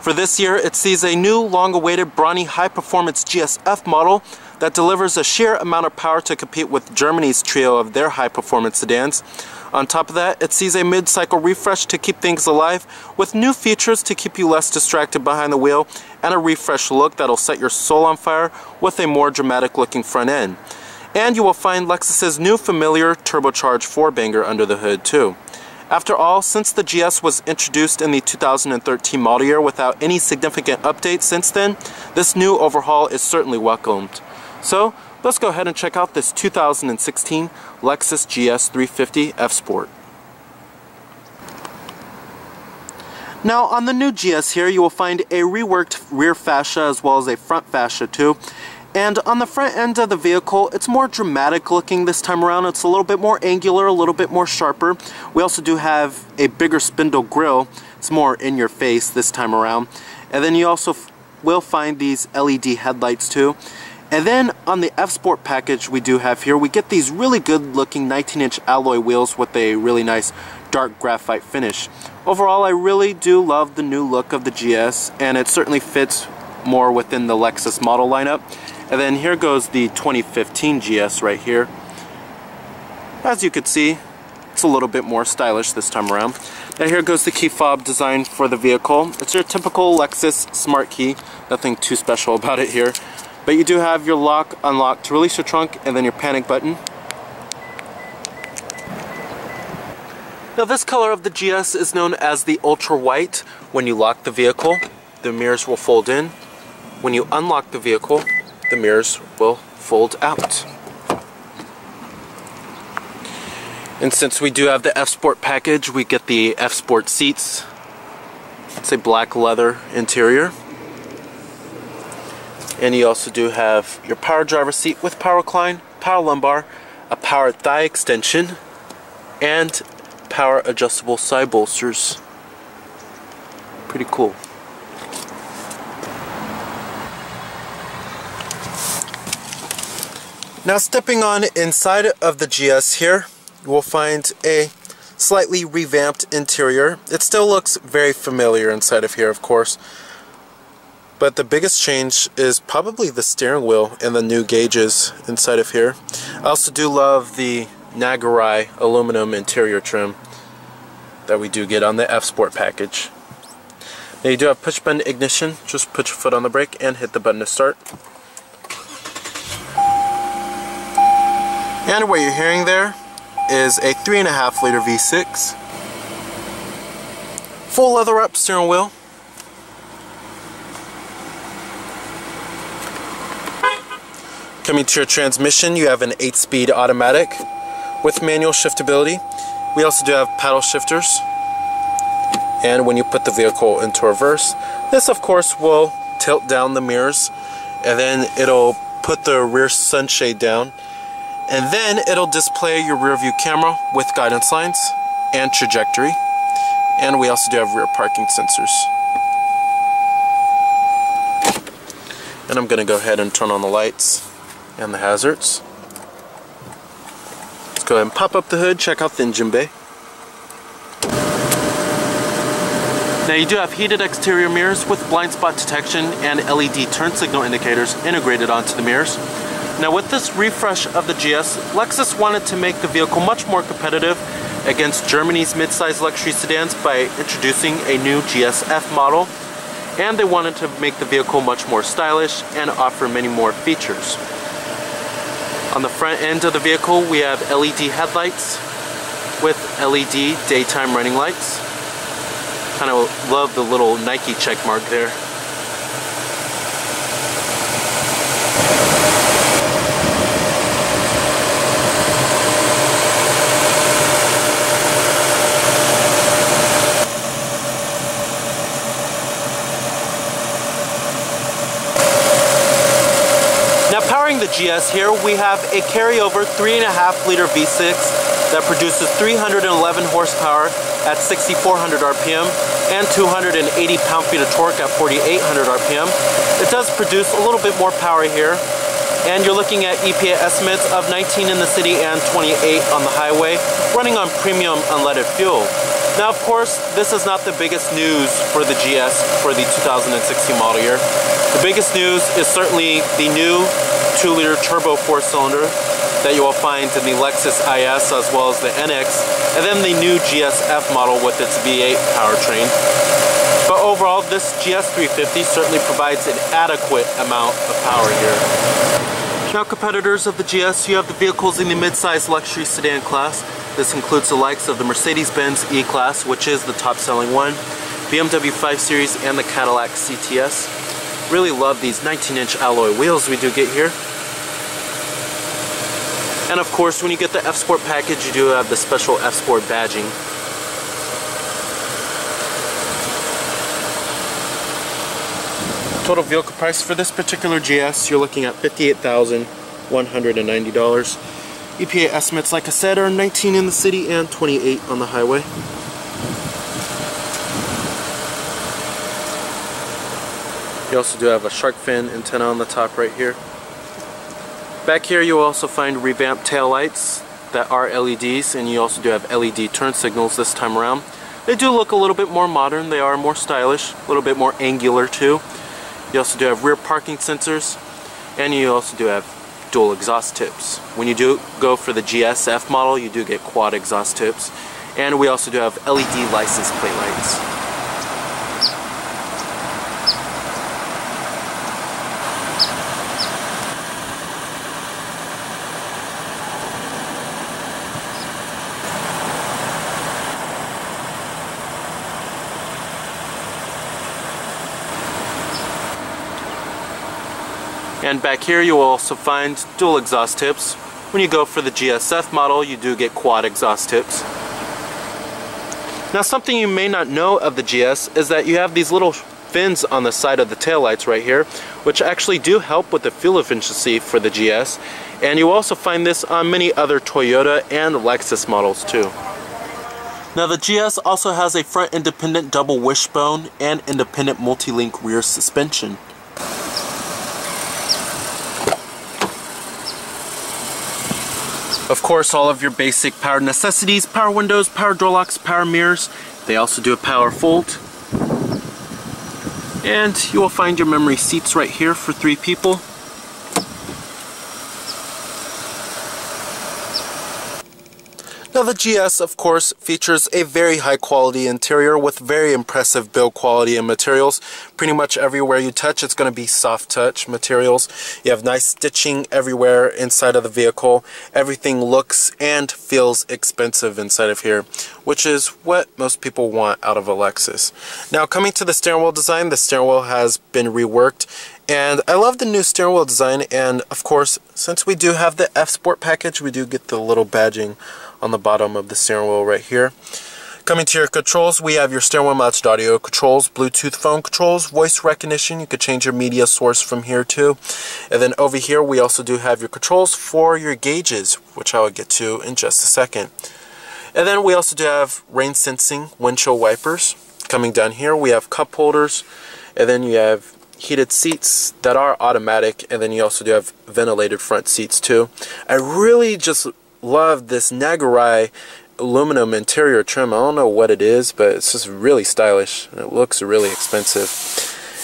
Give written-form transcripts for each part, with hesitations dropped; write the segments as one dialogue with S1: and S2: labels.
S1: For this year, it sees a new long-awaited brawny high-performance GS F model that delivers a sheer amount of power to compete with Germany's trio of their high-performance sedans. On top of that, it sees a mid-cycle refresh to keep things alive, with new features to keep you less distracted behind the wheel, and a refreshed look that'll set your soul on fire with a more dramatic-looking front end. And you will find Lexus's new familiar turbocharged four-banger under the hood too. After all, since the GS was introduced in the 2013 model year without any significant updates since then, this new overhaul is certainly welcomed. So, let's go ahead and check out this 2016 Lexus GS 350 F Sport. Now, on the new GS here, you will find a reworked rear fascia as well as a front fascia too. And on the front end of the vehicle, it's more dramatic looking this time around. It's a little bit more angular, a little bit more sharper. We also do have a bigger spindle grille. It's more in your face this time around. And then you also will find these LED headlights too. And then on the F Sport package we do have here, we get these really good looking 19-inch alloy wheels with a really nice dark graphite finish. Overall, I really do love the new look of the GS, and it certainly fits more within the Lexus model lineup. And then here goes the 2015 GS right here. As you can see, it's a little bit more stylish this time around. Now here goes the key fob design for the vehicle. It's your typical Lexus smart key, nothing too special about it here. But you do have your lock, unlock to release your trunk, and then your panic button. Now this color of the GS is known as the Ultra White. When you lock the vehicle, the mirrors will fold in. When you unlock the vehicle, the mirrors will fold out. And since we do have the F Sport package, we get the F Sport seats. It's a black leather interior. And you also do have your power driver seat with power recline, power lumbar, a power thigh extension, and power adjustable side bolsters. Pretty cool. Now stepping on inside of the GS here, you will find a slightly revamped interior. It still looks very familiar inside of here, of course. But the biggest change is probably the steering wheel and the new gauges inside of here. I also do love the Nagarai aluminum interior trim that we do get on the F Sport package. Now you do have push button ignition. Just put your foot on the brake and hit the button to start. And what you're hearing there is a 3.5 liter V6. Full leather wrap steering wheel. Coming to your transmission, you have an 8-speed automatic with manual shiftability. We also do have paddle shifters. And when you put the vehicle into reverse, this of course will tilt down the mirrors, and then it'll put the rear sunshade down. And then it'll display your rear view camera with guidance lines and trajectory. And we also do have rear parking sensors. And I'm going to go ahead and turn on the lights and the hazards. Let's go ahead and pop up the hood, check out the engine bay. Now you do have heated exterior mirrors with blind spot detection and LED turn signal indicators integrated onto the mirrors. Now with this refresh of the GS, Lexus wanted to make the vehicle much more competitive against Germany's mid-size luxury sedans by introducing a new GS F model, and they wanted to make the vehicle much more stylish and offer many more features. On the front end of the vehicle we have LED headlights with LED daytime running lights. Kind of love the little Nike check mark there. Powering the GS here, we have a carryover 3.5 liter V6 that produces 311 horsepower at 6,400 RPM and 280 pound-feet of torque at 4,800 RPM. It does produce a little bit more power here, And you're looking at EPA estimates of 19 in the city and 28 on the highway, running on premium unleaded fuel. Now, of course, this is not the biggest news for the GS for the 2016 model year. The biggest news is certainly the new 2-liter turbo 4-cylinder that you will find in the Lexus IS as well as the NX, and then the new GS F model with its V8 powertrain. But overall, this GS 350 certainly provides an adequate amount of power here. Now, competitors of the GS, you have the vehicles in the mid-size luxury sedan class. This includes the likes of the Mercedes-Benz E-Class, which is the top-selling one, BMW 5 Series, and the Cadillac CTS. Really love these 19-inch alloy wheels we do get here. And of course, when you get the F Sport package, you do have the special F Sport badging. Total vehicle price for this particular GS, you're looking at $58,190. EPA estimates, like I said, are 19 in the city and 28 on the highway. You also do have a shark fin antenna on the top right here. Back here you will also find revamped taillights that are LEDs, and you also do have LED turn signals this time around. They do look a little bit more modern, they are more stylish, a little bit more angular too. You also do have rear parking sensors, and you also do have dual exhaust tips. When you do go for the GS F model, you do get quad exhaust tips, and we also do have LED license plate lights. And back here you will also find dual exhaust tips. When you go for the GSF model, you do get quad exhaust tips. Now, something you may not know of the GS is that you have these little fins on the side of the taillights right here, which actually do help with the fuel efficiency for the GS. And you also find this on many other Toyota and Lexus models too. Now, the GS also has a front independent double wishbone and independent multi-link rear suspension. Of course, all of your basic power necessities, power windows, power door locks, power mirrors. They also do a power fold. And you will find your memory seats right here for 3 people. Now, the GS, of course, features a very high quality interior with very impressive build quality and materials. Pretty much everywhere you touch, it's going to be soft touch materials. You have nice stitching everywhere inside of the vehicle. Everything looks and feels expensive inside of here, which is what most people want out of a Lexus. Now, coming to the steering wheel design, the steering wheel has been reworked. And I love the new steering wheel design, and of course, since we do have the F Sport package, we do get the little badging on the bottom of the steering wheel right here. Coming to your controls, we have your steering wheel mounted audio controls, Bluetooth phone controls, voice recognition. You could change your media source from here too. And then over here, we also do have your controls for your gauges, which I will get to in just a second. And then we also do have rain sensing windshield wipers. Coming down here, we have cup holders, and then you have heated seats that are automatic, and then you also do have ventilated front seats too. I really just love this Nagarrai aluminum interior trim. I don't know what it is, but it's just really stylish and it looks really expensive.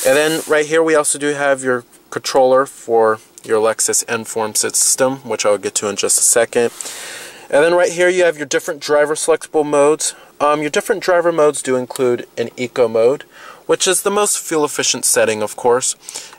S1: And then right here we also do have your controller for your Lexus N-Form system, which I'll get to in just a second. And then right here you have your different driver selectable modes. Your different driver modes do include an eco mode, which is the most fuel efficient setting, of course.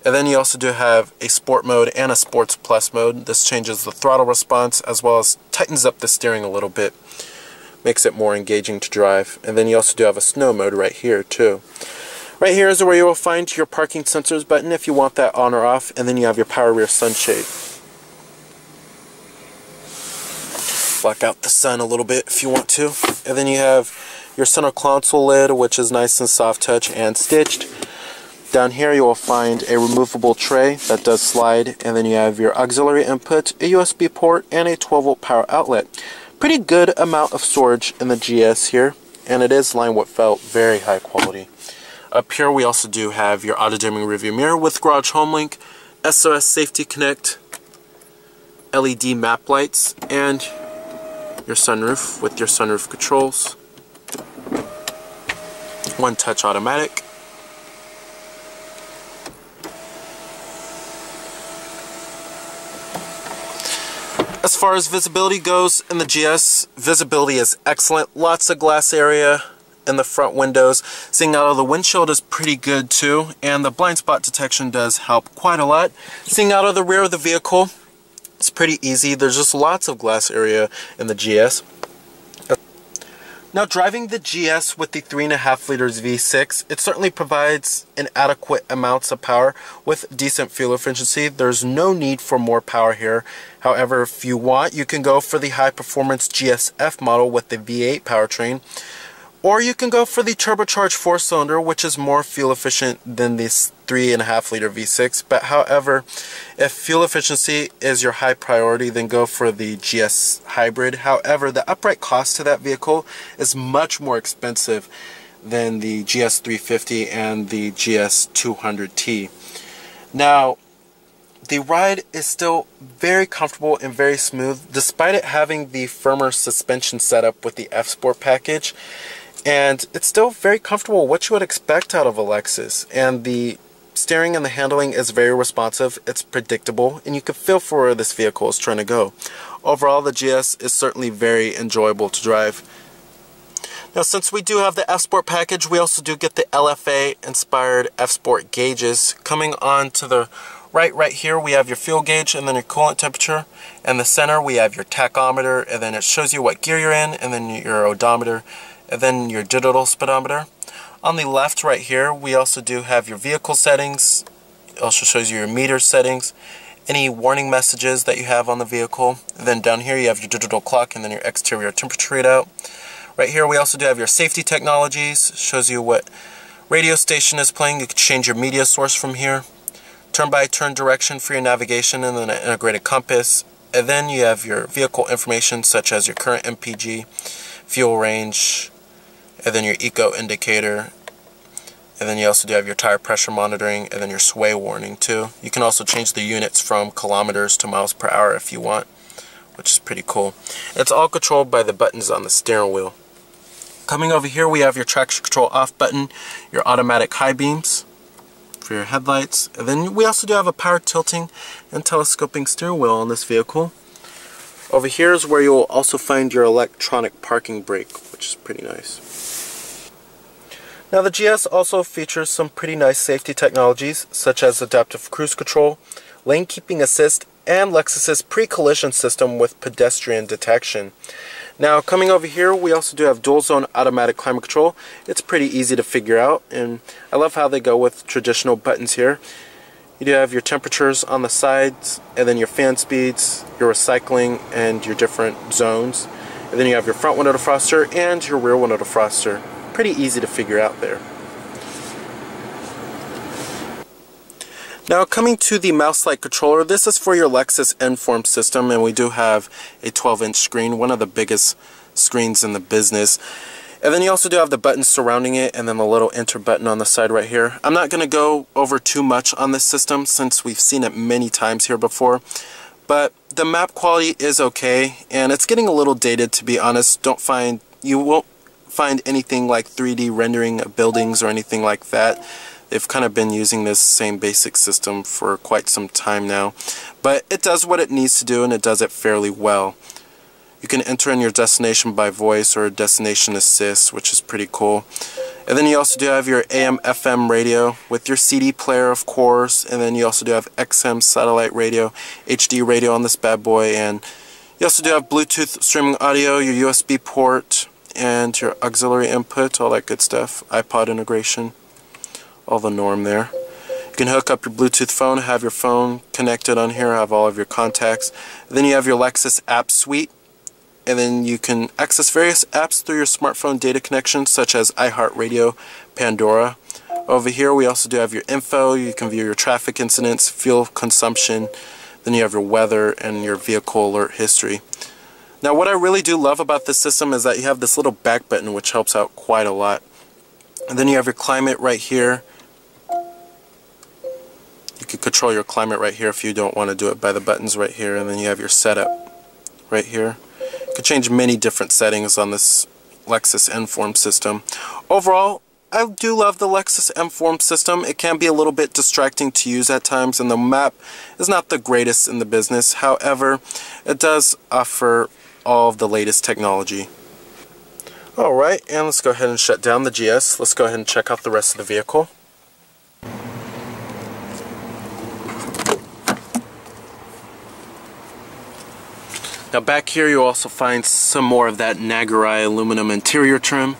S1: And then you also do have a sport mode and a sports plus mode. This changes the throttle response as well as tightens up the steering a little bit, makes it more engaging to drive. And then you also do have a snow mode right here too. Right here is where you will find your parking sensors button if you want that on or off, and then you have your power rear sunshade. Block out the sun a little bit if you want to. And then you have your center console lid, which is nice and soft touch and stitched. Down here you will find a removable tray that does slide, and then you have your auxiliary input, a USB port, and a 12-volt power outlet. Pretty good amount of storage in the GS here, and it is lined with felt, very high quality. Up here we also do have your auto-dimming rearview mirror with Garage Home Link, SOS Safety Connect, LED map lights, and your sunroof with your sunroof controls. One touch automatic. As far as visibility goes in the GS, visibility is excellent. Lots of glass area in the front windows. Seeing out of the windshield is pretty good too, and the blind spot detection does help quite a lot. Seeing out of the rear of the vehicle, it's pretty easy. There's just lots of glass area in the GS. Now, driving the GS with the 3.5 liters V6, it certainly provides an adequate amounts of power with decent fuel efficiency. There's no need for more power here. However, if you want, you can go for the high performance GS F model with the V8 powertrain, or you can go for the turbocharged 4-cylinder, which is more fuel efficient than this 3.5 liter V6. But however, if fuel efficiency is your high priority, then go for the GS hybrid. However, the upright cost to that vehicle is much more expensive than the GS 350 and the GS 200T. Now, the ride is still very comfortable and very smooth, despite it having the firmer suspension setup with the F Sport package. And it's still very comfortable, what you would expect out of a Lexus. And the steering and the handling is very responsive, it's predictable, and you can feel for where this vehicle is trying to go. Overall, the GS is certainly very enjoyable to drive. Now, since we do have the F Sport package, we also do get the LFA inspired F Sport gauges. Coming on to the right here, we have your fuel gauge and then your coolant temperature. In the center, we have your tachometer, and then it shows you what gear you're in, and then your odometer, and then your digital speedometer. On the left right here, we also do have your vehicle settings. It also shows you your meter settings, any warning messages that you have on the vehicle. And then down here you have your digital clock and then your exterior temperature readout. Right here we also do have your safety technologies. Shows you what radio station is playing. You can change your media source from here. Turn-by-turn direction for your navigation, and then an integrated compass. And then you have your vehicle information such as your current MPG, fuel range, and then your eco indicator, and then you also do have your tire pressure monitoring, and then your sway warning too. You can also change the units from kilometers to miles per hour if you want, which is pretty cool. It's all controlled by the buttons on the steering wheel. Coming over here, we have your traction control off button, your automatic high beams for your headlights, and then we also do have a power tilting and telescoping steering wheel on this vehicle. Over here is where you'll also find your electronic parking brake, which is pretty nice. Now, the GS also features some pretty nice safety technologies, such as adaptive cruise control, lane keeping assist, and Lexus's pre-collision system with pedestrian detection. Now, coming over here, we also do have dual zone automatic climate control. It's pretty easy to figure out, and I love how they go with traditional buttons here. You do have your temperatures on the sides, and then your fan speeds, your recycling, and your different zones. And then you have your front window defroster and your rear window defroster. Pretty easy to figure out there. Now, coming to the mouse-like controller, this is for your Lexus N-Form system, and we do have a 12-inch screen, one of the biggest screens in the business. And then you also do have the buttons surrounding it, and then the little enter button on the side right here. I'm not going to go over too much on this system since we've seen it many times here before, but the map quality is okay, and it's getting a little dated, to be honest. You won't find anything like 3D rendering of buildings or anything like that. They've kind of been using this same basic system for quite some time now, but it does what it needs to do, and it does it fairly well. You can enter in your destination by voice or destination assist, which is pretty cool. And then you also do have your AM FM radio with your CD player, of course, and then you also do have XM satellite radio, HD radio on this bad boy, and you also do have Bluetooth streaming audio, your USB port, and your auxiliary input, all that good stuff, iPod integration, all the norm there. You can hook up your Bluetooth phone, have your phone connected on here, have all of your contacts. And then you have your Lexus app suite, and then you can access various apps through your smartphone data connections such as iHeartRadio, Pandora. Over here we also do have your info. You can view your traffic incidents, fuel consumption, then you have your weather and your vehicle alert history. Now, what I really do love about this system is that you have this little back button, which helps out quite a lot. And then you have your climate right here. You can control your climate right here if you don't want to do it by the buttons right here, and then you have your setup right here. You can change many different settings on this Lexus N-Form system. Overall, I do love the Lexus M-Form system. It can be a little bit distracting to use at times, and the map is not the greatest in the business. However, it does offer all of the latest technology. Alright, and let's go ahead and shut down the GS. Let's go ahead and check out the rest of the vehicle. Now back here you'll also find some more of that Nagarrai aluminum interior trim.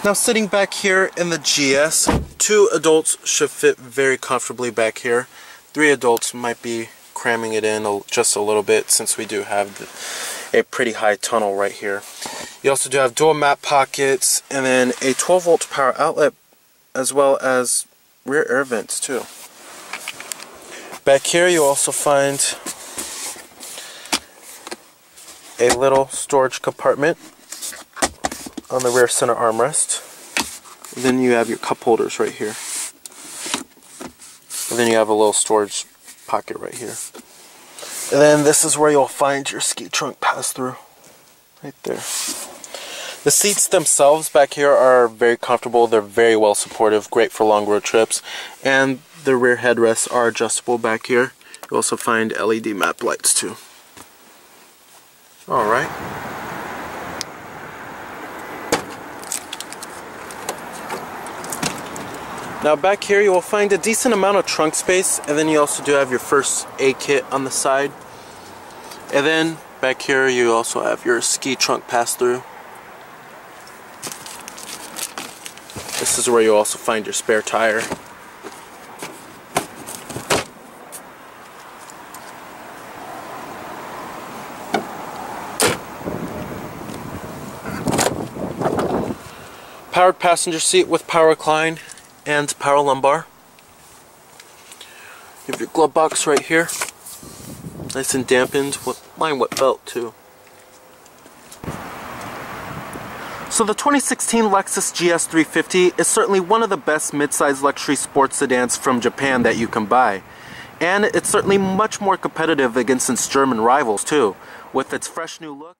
S1: Now sitting back here in the GS, 2 adults should fit very comfortably back here. 3 adults might be cramming it in just a little bit, since we do have a pretty high tunnel right here. You also do have dual map pockets, and then a 12-volt power outlet, as well as rear air vents too. Back here you also find a little storage compartment on the rear center armrest. And then you have your cup holders right here. And then you have a little storage pocket right here. And then this is where you'll find your ski trunk pass-through. Right there. The seats themselves back here are very comfortable. They're very well supportive, great for long road trips. And the rear headrests are adjustable back here. You also find LED map lights too. Alright. Now back here you will find a decent amount of trunk space, and then you also do have your first aid kit on the side. And then back here you also have your ski trunk pass-through. This is where you'll also find your spare tire. Powered passenger seat with power recline and power lumbar. You have your glove box right here, nice and dampened, lined with belt too. So the 2016 Lexus GS 350 is certainly one of the best mid-size luxury sports sedans from Japan that you can buy. And it's certainly much more competitive against its German rivals too, with its fresh new look.